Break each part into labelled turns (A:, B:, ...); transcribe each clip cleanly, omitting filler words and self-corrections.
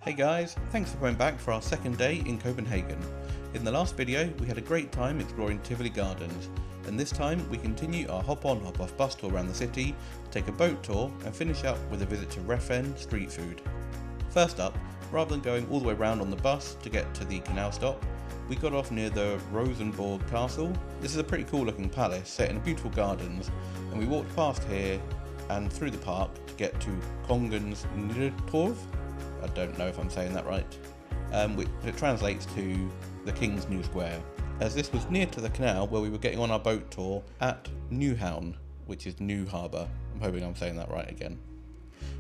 A: Hey guys, thanks for coming back for our second day in Copenhagen. In the last video we had a great time exploring Tivoli Gardens, and this time we continue our hop-on hop-off bus tour around the city, take a boat tour and finish up with a visit to Refn street food. First up, rather than going all the way round on the bus to get to the Canal stop, we got off near the Rosenborg Castle. This is a pretty cool looking palace set in beautiful gardens, and we walked past here and through the park to get to Kongens Nytorv. I don't know if I'm saying that right, but it translates to the King's New Square, as this was near to the canal where we were getting on our boat tour at Nyhavn, which is New Harbour. I'm hoping I'm saying that right again.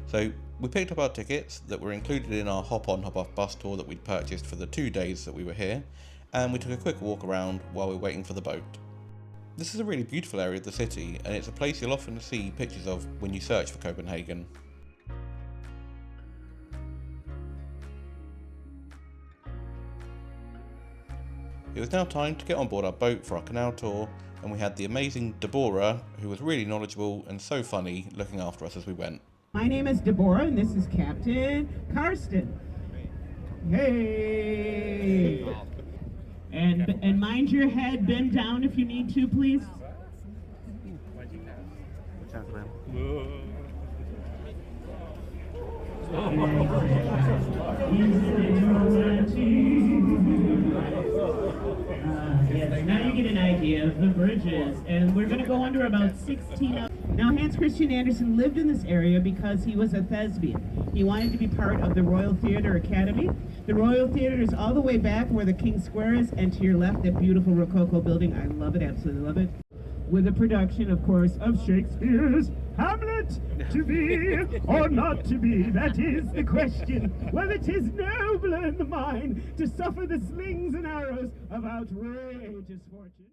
A: So we picked up our tickets that were included in our hop-on hop-off bus tour that we'd purchased for the 2 days that we were here, and we took a quick walk around while we were waiting for the boat. This is a really beautiful area of the city, and it's a place you'll often see pictures of when you search for Copenhagen. It was now time to get on board our boat for our canal tour, and we had the amazing Deborah, who was really knowledgeable and so funny, looking after us as we went.
B: My name is Deborah, and this is Captain Karsten. Hey! And mind your head, bend down if you need to, please. Yes, now you get an idea of the bridges, and we're going to go under about 16 of. Now, Hans Christian Andersen lived in this area because he was a thespian. He wanted to be part of the Royal Theatre Academy. The Royal Theatre is all the way back where the King's Square is, and to your left, that beautiful Rococo building. I love it, absolutely love it. With a production, of course, of Shakespeare's Hamlet. To be or not to be, that is the question. Whether 'tis nobler in the mind to suffer the slings and arrows of outrageous fortune.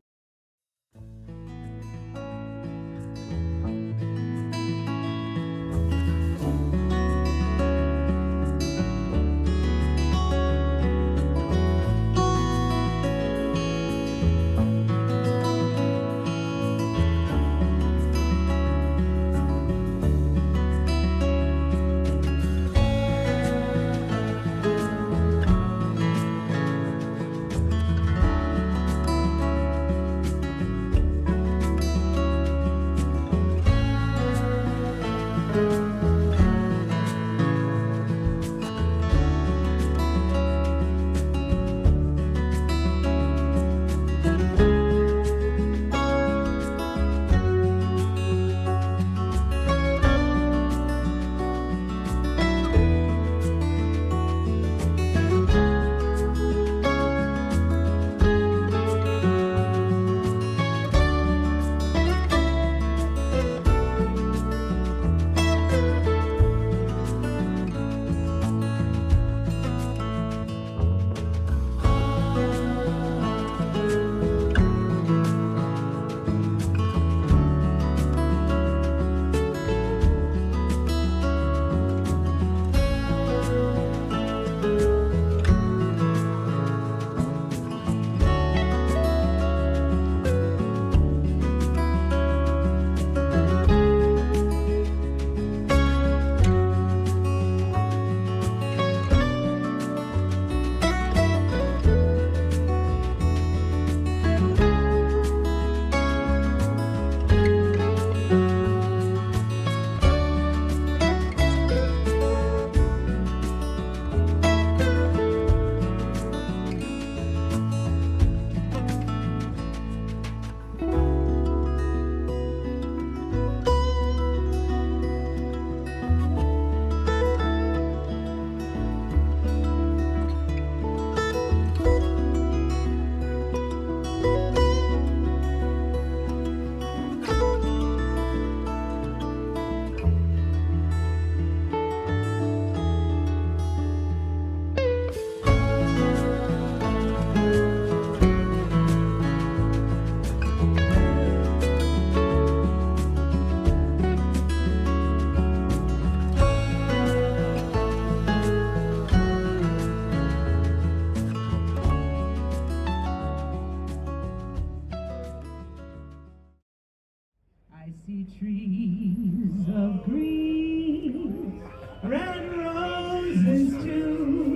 B: trees of green, red roses too.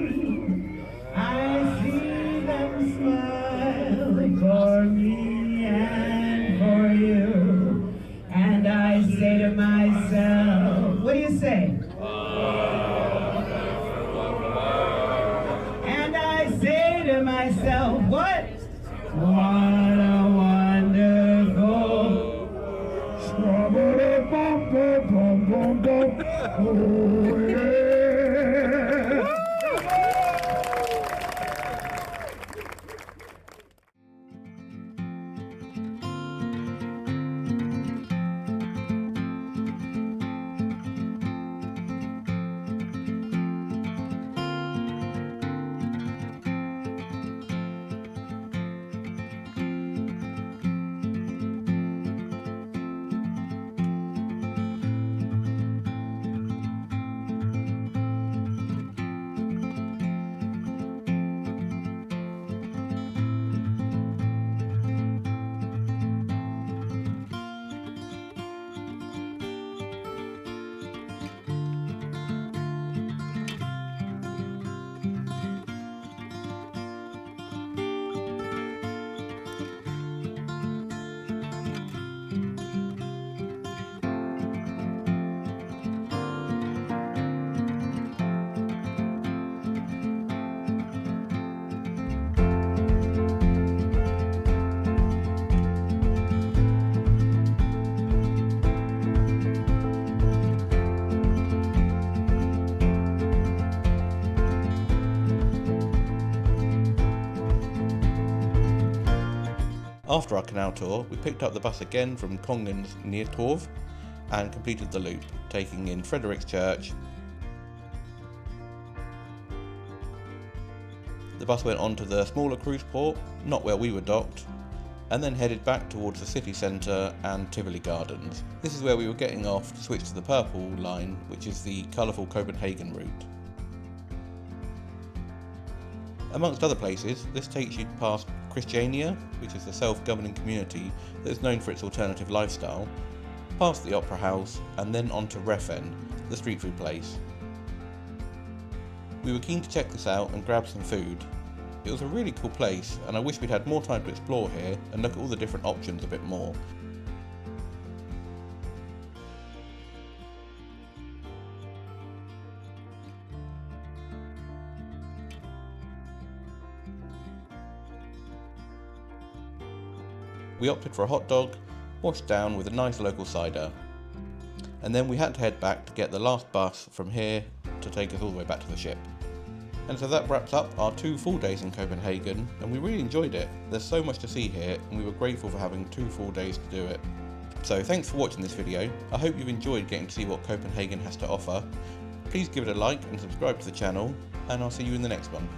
B: What a wonderful strawberry bum bum bum bum bum. Oh yeah.
A: After our canal tour, we picked up the bus again from Kongens Nyhavn and completed the loop, taking in Frederick's Church. The bus went on to the smaller cruise port, not where we were docked, and then headed back towards the city centre and Tivoli Gardens. This is where we were getting off to switch to the purple line, which is the colourful Copenhagen route. Amongst other places, this takes you past Britannia, which is the self-governing community that is known for its alternative lifestyle, past the Opera House, and then on to Nyhavn, the street food place. We were keen to check this out and grab some food. It was a really cool place, and I wish we'd had more time to explore here and look at all the different options a bit more. We opted for a hot dog, washed down with a nice local cider. And then we had to head back to get the last bus from here to take us all the way back to the ship. And so that wraps up our 2 full days in Copenhagen, and we really enjoyed it. There's so much to see here, and we were grateful for having 2 full days to do it. So thanks for watching this video. I hope you've enjoyed getting to see what Copenhagen has to offer. Please give it a like and subscribe to the channel, and I'll see you in the next one.